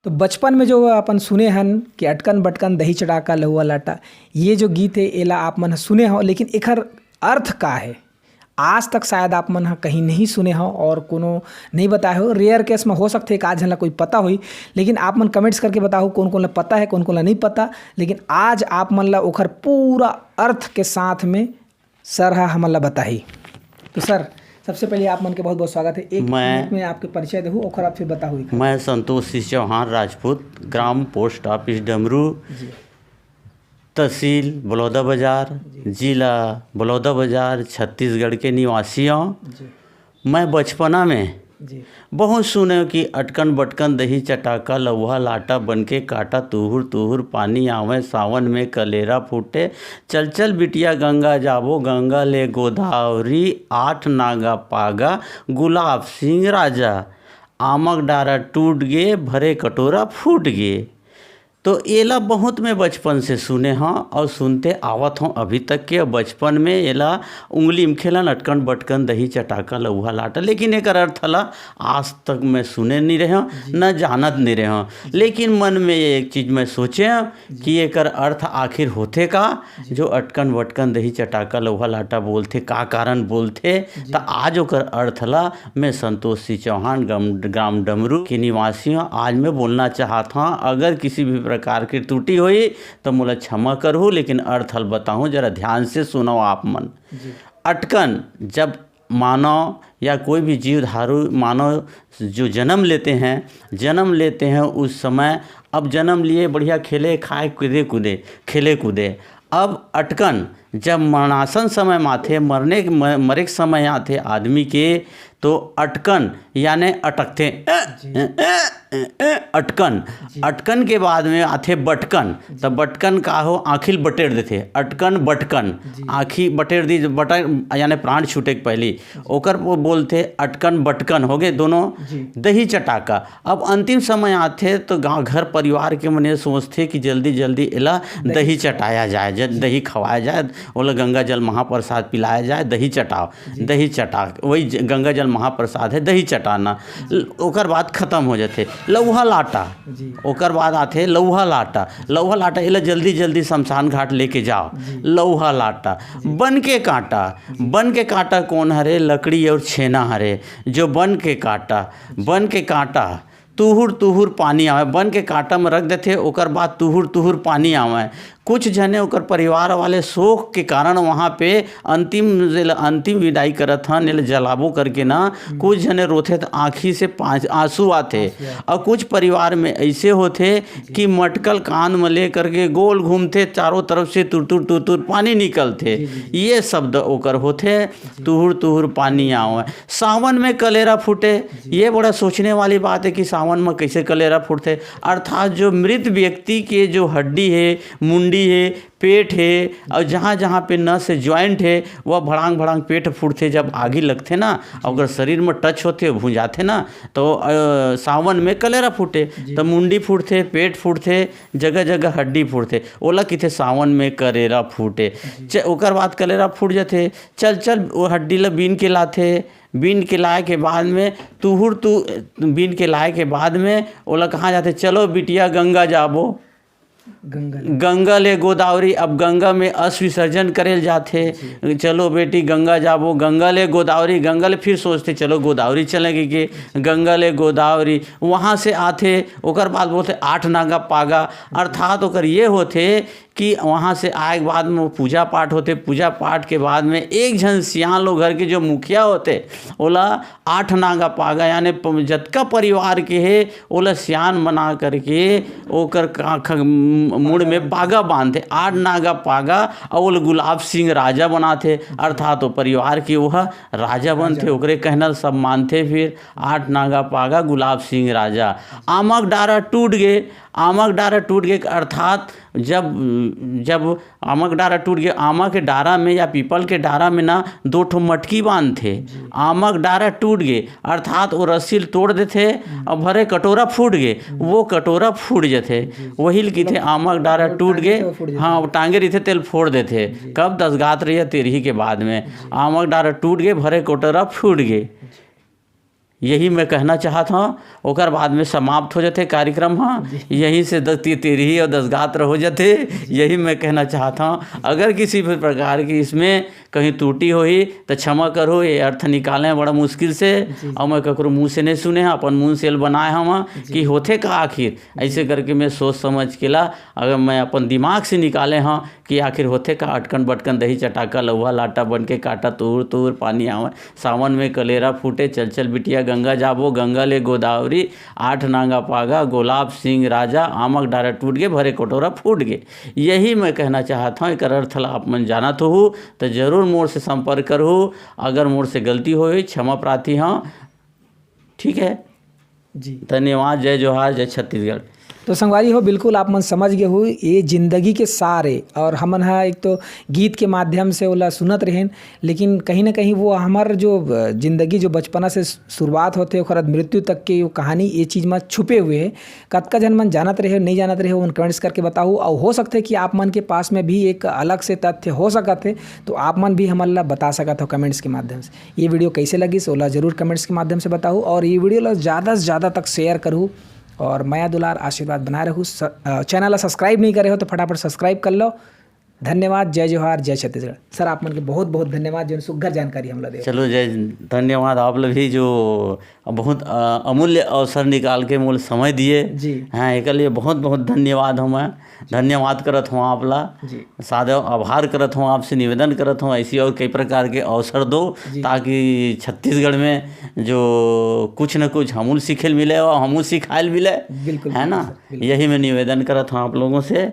तो बचपन में जो अपन सुने हन कि अटकन बटकन दही चटाका लहुआ लाटा, ये जो गीत है एला आप मन ह सुने हो, लेकिन एकर अर्थ का है आज तक शायद आप मन ह कहीं नहीं सुने हो और कोनो नहीं बताए हो। रेयर केस में हो सकते एक आध झन ला कोई पता होई, लेकिन आप मन कमेंट्स करके बताओ कौन कौन ला पता है कौन कौन ला नहीं पता। लेकिन आज आप मन ला ओखर पूरा अर्थ के साथ में सर हा हमन ला बताही। तो सर सबसे पहले आप मन के बहुत बहुत स्वागत है। एक मिनट में आपके परिचय देहूँ और आप फिर बताओ। मैं संतोष सिंह चौहान राजपूत, ग्राम पोस्ट ऑफिस डमरू, तहसील बलौदाबाजार, जिला बलौदाबाजार, छत्तीसगढ़ के निवासी हूँ। मैं बचपना में बहुत सुने कि अटकन बटकन दही चटाका लौहा लाटा बनके काटा, तुहुर तुहुर पानी आवे, सावन में कलेरा फूटे, चल चल बिटिया गंगा जाबो, गंगा ले गोदावरी, आठ नागा पागा, गुलाब सिंह राजा, आमक डारा टूट गे, भरे कटोरा फूट गे। तो एला बहुत मैं बचपन से सुने हाँ और सुनते आवत हूँ अभी तक के। बचपन में एला उंगली में खेलन अटकन बटकन दही चटाका लौहा लाटा, लेकिन एक अर्थ ला आज तक मैं सुने नहीं रहे हूँ न जानत नहीं रहे हूँ। लेकिन मन में एक चीज़ मैं सोचे कि एक अर्थ आखिर होते का जो अटकन बटकन दही चटाका लौहा लाटा बोलते, का कारण बोलते। तो आज ओकर अर्थ ला मैं संतोष सिंह चौहान ग्राम डमरू के निवासी हूँ। आज मैं बोलना चाहता हूँ, अगर किसी भी प्रकार की त्रुटि हुई तो मुझे क्षमा करूँ, लेकिन अर्थ हल बताऊँ, जरा ध्यान से सुनो आप मन। अटकन जब मानव या कोई भी जीवधारू मानव जो जन्म लेते हैं उस समय, अब जन्म लिए बढ़िया खेले खाए खेले कूदे। अब अटकन जब मरणासन समय माथे मरे के समय आते आदमी के, तो अटकन यानी अटकते अटकन के बाद में आते बटकन। तो बटकन का हो आँखिल बटेर देते, अटकन बटकन आँखी बटेर दी, बटन यानी प्राण छूटे के पहले ओकर वो बोलते अटकन बटकन हो गए दोनों। दही चटाका अब अंतिम समय आते तो गाँव घर परिवार के मने सोचते कि जल्दी जल्दी एला दही चटाया जाए, दही खवाया जाए, ओला गंगा जल महाप्रसाद पिलाया जाए, दही चटा वही गंगा जल महाप्रसाद है, दही चटाना। ओकर बाद खत्म हो जाते लौहा लाटा, ओकर बाद आते लौहा लाटा एला जल्दी जल्दी शमशान घाट लेके जाओ। लौहा लाटा बन के काटा कौन हरे, लकड़ी और छेना हरे, जो बन के काटा तुहुर पानी आवे, बन के काटा में रख देते, ओकर बाद तुहुर पानी आवे। कुछ जने ओकर परिवार वाले शोक के कारण वहाँ पे अंतिम विदाई करत हन, एल जलाबो करके ना। कुछ जने रोते तो आँखी से आंसू आते, और कुछ परिवार में ऐसे होते कि मटकल कान में ले करके गोल घूमते, चारों तरफ से तुर पानी निकलते। ये शब्द ओकर होते तुहुर पानी आवे। सावन में कलेरा फूटे, ये बड़ा सोचने वाली बात है कि सावन में कैसे कलेरा फूटते। अर्थात जो मृत व्यक्ति के जो हड्डी है, मुंडी है, पेट है, और जहाँ जहाँ पे नस है, ज्वाइंट है, वह भड़ांग पेट फूटते। जब आगे लगते ना, अगर शरीर में टच होते भूंजाते ना, तो सावन में कलेरा फूटे। तो मुंडी फूटते, पेट फूटते, जगह जगह हड्डी फूटते, ओला किथे सावन में कलेरा फूटे। ओकर बाद कलेरा फूट जाते, चल वो हड्डी ला बीन के लाए के बाद में बीन के लाए के बाद में ओला कहाँ जाते, चलो बिटिया गंगा जाबो, गंगा ले गोदावरी। अब गंगा में अस विसर्जन करेल जाते, चलो बेटी गंगा जाबो, गंगा ले गोदावरी, गंगा ले फिर सोचते चलो गोदावरी चलेंगे कि गंगा ले गोदावरी। वहाँ से आते, ओकर बाद बोलते आठ नागा पागा। अर्थात ओकर ये होते कि वहाँ से आए के बाद में पूजा पाठ होते, पूजा पाठ के बाद में एक झन सियान लोग घर के जो मुखिया होते, ओला आठ नागा पागा यानी जतका परिवार के है ओला सियान बना करके ओकर मुड़ में पागा बांधते, आठ नागा पागा, और गुलाब सिंह राजा बनाते। अर्थात वो परिवार के वह राजा बनते, ओकरे कहना सब मानते। फिर आठ नागा पागा गुलाब सिंह राजा। आमक डारा टूट गए अर्थात जब आमक डारा टूट गया, आमा के डारा में या पीपल के डारा में ना दो ठो मटकी बांधते। आमक डारा टूट गए अर्थात वो रस्सी तोड़ देते और भरे कटोरा फूट गए, वो कटोरा फूट जाते। वही की थे आमक डारा टूट गए, हाँ वो टांगे रही थे तेल फोड़ देते। कब 10 गात रही है 13 के बाद में आमक डारा टूट गए, भरे कटोरा फूट गए। यही मैं कहना चाहता हूँ। ओकर बाद में समाप्त हो जाते कार्यक्रम। हाँ, यहीं से 10 तेरही और 10 गात्र हो जाते, यही मैं कहना चाहता हूँ। अगर किसी भी प्रकार की इसमें कहीं त्रुटि हुई तो क्षमा करो, ये अर्थ निकालें बड़ा मुश्किल से, और मैं ककरो मुँह से नहीं सुने, अपन मुँह से बनाए हम कि होते का आखिर, ऐसे करके मैं सोच समझ के ला, अगर मैं अपन दिमाग से निकाले हाँ कि आखिर होते का अटकन बटकन दही चटाका लौहा लाटा बन के काटा तूर तूर पानी आवे, सावन में कलेरा फूटे, चल चल बिटिया गंगा जाबो, गंगा ले गोदावरी, 8 नांगा पागा, गुलाब सिंह राजा, आमक डारा टूट गए, भरे कटोरा फूट गए। यही मैं कहना चाहता हूँ। एक अर्थ ला आप मन जानत हो तो जरूर मोर से संपर्क करो। अगर मोर से गलती होई क्षमा प्रार्थी हाँ, ठीक है जी। धन्यवाद। जय जोहार, जय छत्तीसगढ़। तो संगवारी हो, बिल्कुल आप मन समझ गए हो ये ज़िंदगी के सारे, और हमन हा एक तो गीत के माध्यम से ओला सुनत रहें, लेकिन कहीं ना कहीं वो हमार जो ज़िंदगी जो बचपना से शुरुआत होते ओकर मृत्यु तक के वो कहानी ये चीज़ में छुपे हुए है। कतका जन मन जानत रहे नहीं जानत रहे उन कमेंट्स करके बताओ, और हो सकते कि आप मन के पास में भी एक अलग से तथ्य हो सकत है, तो आप मन भी हमन ला बता सकत हो कमेंट्स के माध्यम से। ये वीडियो कैसे लगी ओला जरूर कमेंट्स के माध्यम से बताओ, और ये वीडियो ला ज़्यादा से ज़्यादा तक शेयर करूँ, और माया दुलार आशीर्वाद बनाए रहूँ। चैनल ला सब्सक्राइब नहीं करे हो तो फटाफट सब्सक्राइब कर लो। धन्यवाद। जय जोहार, जय छत्तीसगढ़। सर आप मन के बहुत बहुत धन्यवाद जो सुघर जानकारी हमला दे। चलो जय धन्यवाद। आप लोग भी जो बहुत अमूल्य अवसर निकाल के मोल समय दिए जी हाँ, एक लिए बहुत बहुत धन्यवाद हूँ। मैं धन्यवाद करत हूँ आप ला जी, सादे आभार करत हूँ, आपसे निवेदन करत हूँ ऐसी और कई प्रकार के अवसर दो, ताकि छत्तीसगढ़ में जो कुछ न कुछ हमूल सीखे मिले और हमूल सिखाए मिले, बिल्कुल है ना। यही मैं निवेदन करत हूँ आप लोगों से।